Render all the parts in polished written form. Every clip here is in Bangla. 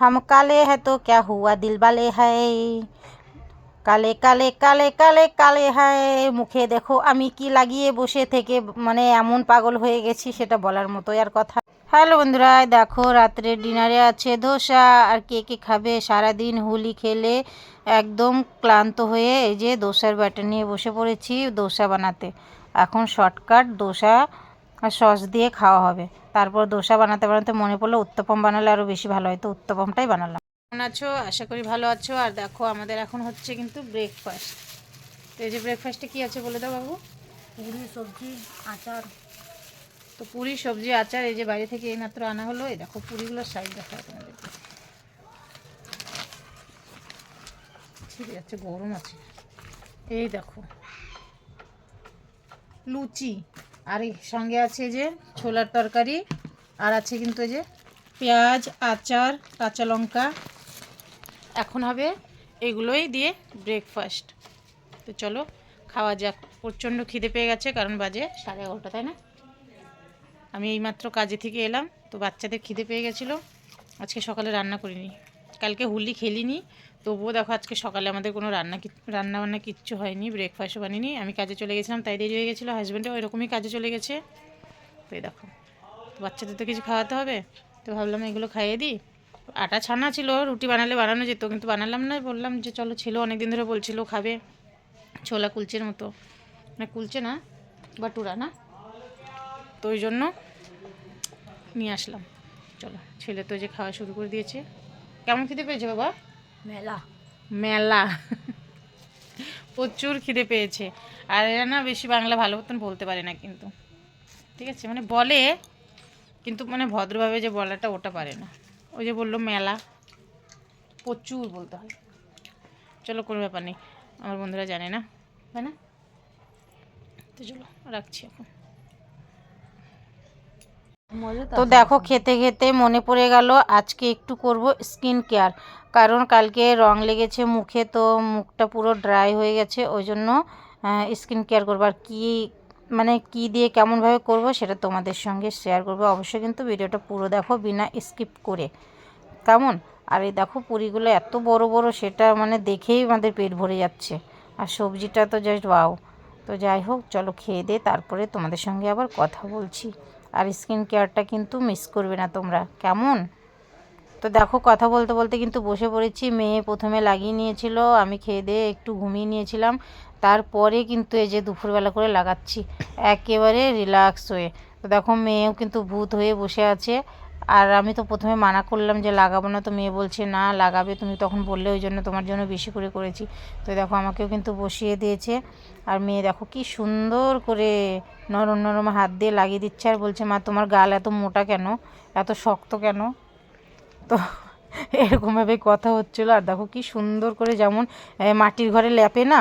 हम काले है तो क्या हुआ दिल वाले है, কালে কালে কালে কালে কালে হায়। মুখে দেখো আমি কি লাগিয়ে বসে থেকে মানে এমন পাগল হয়ে গেছি সেটা বলার মতো আর কথা। হ্যালো বন্ধুরা, দেখো রাত্রের ডিনারে আছে ধোসা। আর কে কে খাবে? সারাদিন হোলি খেলে একদম ক্লান্ত হয়ে এই যে দোসার ব্যাটার নিয়ে বসে পড়েছি দোসা বানাতে। এখন শর্টকাট দোসা আর সস দিয়ে খাওয়া হবে। তারপর দোসা বানাতে বানাতে মনে পড়লো উত্তপম বানালে আরও বেশি ভালো হয়, তো উত্তপমটাই বানালাম। কেমন আছো? আশা করি ভালো আছো। আর দেখো আমাদের এখন হচ্ছে কিন্তু ব্রেকফাস্ট। তো এই যে ব্রেকফাস্টে কী আছে বলে দাও বাবু। পুরি, সবজি, আচার। তো পুরি, সবজি, আচার এই যে বাইরে থেকে এইমাত্র আনা হলো। এই দেখো পুরিগুলোর সাইজ দেখা তোমাদেরকে, ঠিক আছে, গরম আছে। এই দেখো লুচি, আর এর সঙ্গে আছে যে ছোলার তরকারি, আর আছে কিন্তু এই যে পেঁয়াজ, আচার, কাঁচা লঙ্কা। এখন হবে এগুলোই দিয়ে ব্রেকফাস্ট। তো চলো খাওয়া যাক। প্রচণ্ড খিদে পেয়ে গেছে, কারণ বাজে 11:30, তাই না? আমি এইমাত্র কাজে থেকে এলাম, তো বাচ্চাদের খিদে পেয়ে গেছিলো। আজকে সকালে রান্না করিনি, কালকে হোলি খেলিনি, তবুও দেখো আজকে সকালে আমাদের কোনো রান্না বান্না কিচ্ছু হয়নি, ব্রেকফাস্টও বানিনি। আমি কাজে চলে গেছিলাম, তাই দেরি হয়ে গেছিলো। হাজব্যান্ডও ওইরকমই কাজে চলে গেছে। তো এই দেখো বাচ্চাদের তো কিছু খাওয়াতে হবে, তো ভাবলাম এগুলো খাইয়ে দিই। আটা ছানা ছিল, রুটি বানালে বানানো যেত, কিন্তু বানালাম না। বললাম যে চলো, ছিল অনেক দিন ধরে বলছিল খাবে ছোলা কুলচের মতো, মানে কুলচে না, বাটুরা না, তো ওই জন্য নিয়ে আসলাম। চলো, ছেলে তো যে খাওয়া শুরু করে দিয়েছে। কেমন খিদে পেয়েছে বাবা? মেলা মেলা প্রচুর খিদে পেয়েছে। আর এরা না বেশি বাংলা ভালো মতন বলতে পারে না, কিন্তু ঠিক আছে, মানে বলে, কিন্তু মানে ভদ্রভাবে যে বলাটা ওটা পারে না। ওই যে বললো মেলা, প্রচুর বলতে হয়। চলো, কোনো ব্যাপার নেই, আমার বন্ধুরা জানে না, তাই না? তো চলো রাখছি এখন। তো দেখো খেতে খেতে মনে পড়ে গেল আজকে একটু করব স্কিন কেয়ার, কারণ কালকে রং লেগেছে মুখে, তো মুখটা পুরো ড্রাই হয়ে গেছে, ওই জন্য স্কিন কেয়ার করবো। আর কী মানে কী দিয়ে কেমনভাবে করব সেটা তোমাদের সঙ্গে শেয়ার করবো। অবশ্যই কিন্তু ভিডিওটা পুরো দেখো বিনা স্কিপ করে, কেমন? আর এই দেখো পুরিগুলো এত বড় বড়, সেটা মানে দেখেই আমাদের পেট ভরে যাচ্ছে। আর সবজিটা তো জাস্ট ওয়াও। তো যাই হোক, চলো খেয়ে দিয়ে তারপরে তোমাদের সঙ্গে আবার কথা বলছি। আর স্কিন কেয়ারটা কিন্তু মিস করবে না তোমরা, কেমন? তো দেখো কথা বলতে বলতে কিন্তু বসে পড়েছি। মেয়ে প্রথমে লাগিয়ে নিয়েছিল, আমি খেয়ে দিয়ে একটু ঘুমিয়ে নিয়েছিলাম, তারপরে কিন্তু এই যে দুপুরবেলা করে লাগাচ্ছি একেবারে রিল্যাক্স হয়ে। তো দেখো মেয়েও কিন্তু ভূত হয়ে বসে আছে। আর আমি তো প্রথমে মানা করলাম যে লাগাবো না, তো মেয়ে বলছে না লাগাবে, তুমি তখন বললে, ওই জন্য তোমার জন্য বেশি করে করেছি। তো দেখো আমাকেও কিন্তু বসিয়ে দিয়েছে। আর মেয়ে দেখো কি সুন্দর করে নরম নরম হাত দিয়ে লাগিয়ে দিচ্ছে, আর বলছে মা তোমার গাল এত মোটা কেন, এত শক্ত কেন? তো এরকমভাবে কথা হচ্ছিলো। আর দেখো কি সুন্দর করে যেমন মাটির ঘরে লেপে না,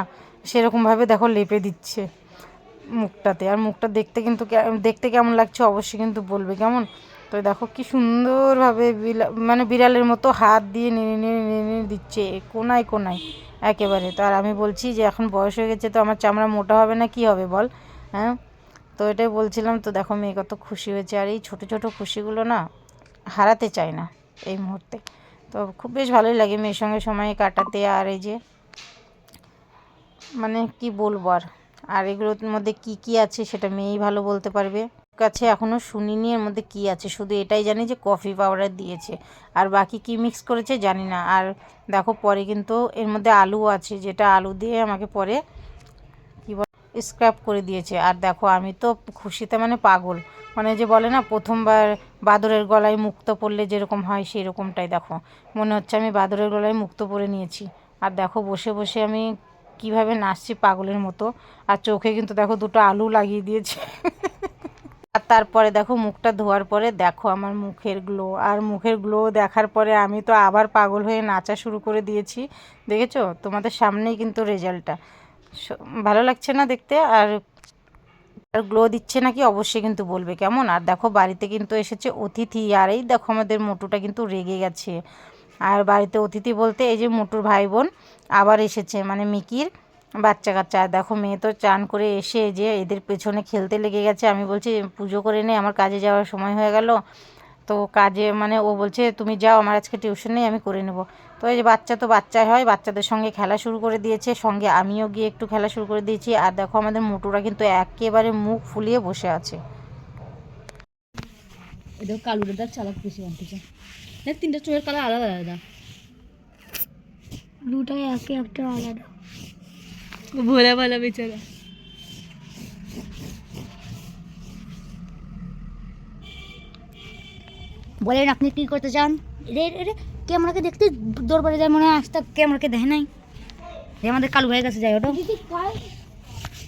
সেরকমভাবে দেখো লেপে দিচ্ছে মুখটাতে। আর মুখটা দেখতে কিন্তু দেখতে কেমন লাগছে অবশ্যই কিন্তু বলবে, কেমন? তো দেখো কি সুন্দরভাবে মানে বিড়ালের মতো হাত দিয়ে নেড়ে নেড়ে নেড়ে নেড়ে দিচ্ছে কোনায় কোনায় একেবারে। তো আর আমি বলছি যে এখন বয়স হয়ে গেছে, তো আমার চামড়া মোটা হবে না, কি হবে বল? হ্যাঁ, তো এটাই বলছিলাম। তো দেখো মেয়ে কত খুশি হয়েছে। আর এই ছোটো ছোটো খুশিগুলো না হারাতে চাই না এই মুহূর্তে। তো খুব বেশ ভালোই লাগে মেয়ের সঙ্গে সময় কাটাতে। আর এই যে মানে কি বলবো আর, আর এগুলোর মধ্যে কি কি আছে সেটা মেয়েই ভালো বলতে পারবে। কাছে এখনও শুনিনি এর মধ্যে কি আছে, শুধু এটাই জানি যে কফি পাউডার দিয়েছে, আর বাকি কি মিক্স করেছে জানি না। আর দেখো পরে কিন্তু এর মধ্যে আলু আছে, যেটা আলু দিয়ে আমাকে পরে কী বল স্ক্র্যাপ করে দিয়েছে। আর দেখো আমি তো খুশিতে মানে পাগল, মানে যে বলে না প্রথমবার বাদরের গলায় মুক্তো পড়লে যেরকম হয় সেই রকমটাই দেখো মনে হচ্ছে আমি বাদরের গলায় মুক্তো পরে নিয়েছি। আর দেখো বসে বসে আমি কিভাবে নাচছি পাগলের মতো। আর চোখে কিন্তু দেখো দুটো আলু লাগিয়ে দিয়েছে। আর তারপরে দেখো মুখটা ধোয়ার পরে দেখো আমার মুখের গ্লো, আর মুখের গ্লো দেখার পরে আমি তো আবার পাগল হয়ে নাচা শুরু করে দিয়েছি। দেখেছো? তোমাদের সামনেই কিন্তু রেজাল্টটা ভালো লাগছে না দেখতে? আর গ্লো দিচ্ছে নাকি অবশ্যই কিন্তু বলবে, কেমন? আর দেখো বাড়িতে কিন্তু এসেছে অতিথি, আর এই দেখো আমাদের মোটুটা কিন্তু রেগে গেছে। আর বাড়িতে অতিথি বলতে এই যে মোটুর ভাই বোন আবার এসেছে, মানে মিকির বাচ্চা কাচ্চা। আর দেখো মেয়ে তো চান করে এসে যে এদের পেছনে খেলতে লেগে গেছে। আমি বলছি পুজো করে নে, আমার কাজে যাওয়ার সময় হয়ে গেল। তো কাজে মানে ও বলছে তুমি যাও, আমার আজকে টিউশন নেই, আমি করে নেব। তো এই যে বাচ্চা তো বাচ্চাই হয়, বাচ্চাদের সঙ্গে খেলা শুরু করে দিয়েছে, সঙ্গে আমিও গিয়ে একটু খেলা শুরু করে দিয়েছি। আর দেখো আমাদের মোটুরা কিন্তু একেবারে মুখ ফুলিয়ে বসে আছে। এটা কালোটা দেখ চালাক বেশি বানতেছে। দেখ তিনটা চোখের কালার আলাদা আলাদা, দুটাই একে একটা আলাদা। ভোলা ভালা বেচারা। বলেন আপনি কি করতে চান? রে রে রে, ক্যামেরাকে দেখতে দরবারে যায় মনে হয়, আজ তক ক্যামেরাকে দেখে নাই। রে আমাদের কালু ভাইয়ের কাছে যাই, ওটা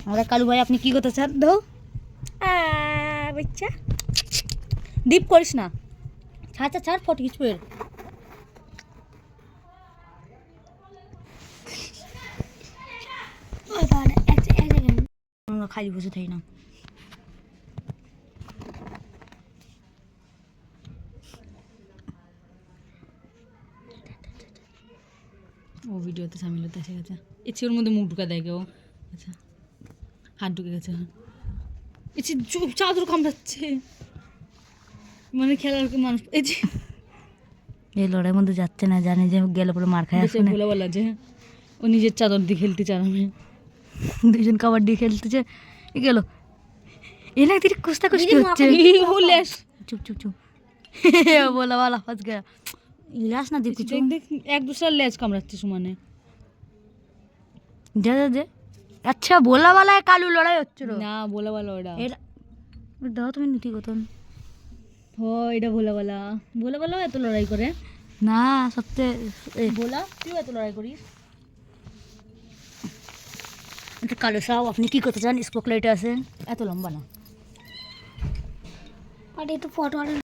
আমাদের কালু ভাই, আপনি কি করতে চান? দো বাচ্চা ডিপ করিস না, ছাড় ছাড় ছাড়, ফটো কিছু এর আমরা খালি বসে থাকি না। ও ভিডিওতে সামিল হতে এসে গেছে। ইচ্ছে ওর মধ্যে মুখ ঢুকা দেয় কেউ। আচ্ছা হাত ঢুকে গেছে। ইচ্ছে চাদর কামড়াচ্ছে, মানে খেলার মানুষ। এই যে এই লড়াইয়ের মধ্যে যাচ্ছে না, জানি যে গেলে পরে মার খায় আসবে না। ভোলা বলা যে ও নিজের চাদর দিয়ে খেলতে চান। আমি দুজন কাবাডি খেলতেছে, গেল এ না তিরি কুস্তা কুস্তি হচ্ছে। বলে চুপ চুপ চুপ বলা বলা ফাঁস গয়া ইলাস না দেখ কিছু। দেখ দেখ এক দুসরার লেজ কামড়াচ্ছে সমানে। দে দে দে। আচ্ছা বলা বলা কালু লড়াই হচ্ছিল না ভোলা বলা ওটা। এটা দাও তুমি নীতি গতন। ও এটা ভোলা বলা, ভোলা বলা এত লড়াই করে না সত্যি ভোলা, তুই এত লড়াই করিস। কালু সাহেব আপনি কি করতে চান? স্পোক লাইটে আছে, এত লম্বা না। আর একটু ফটো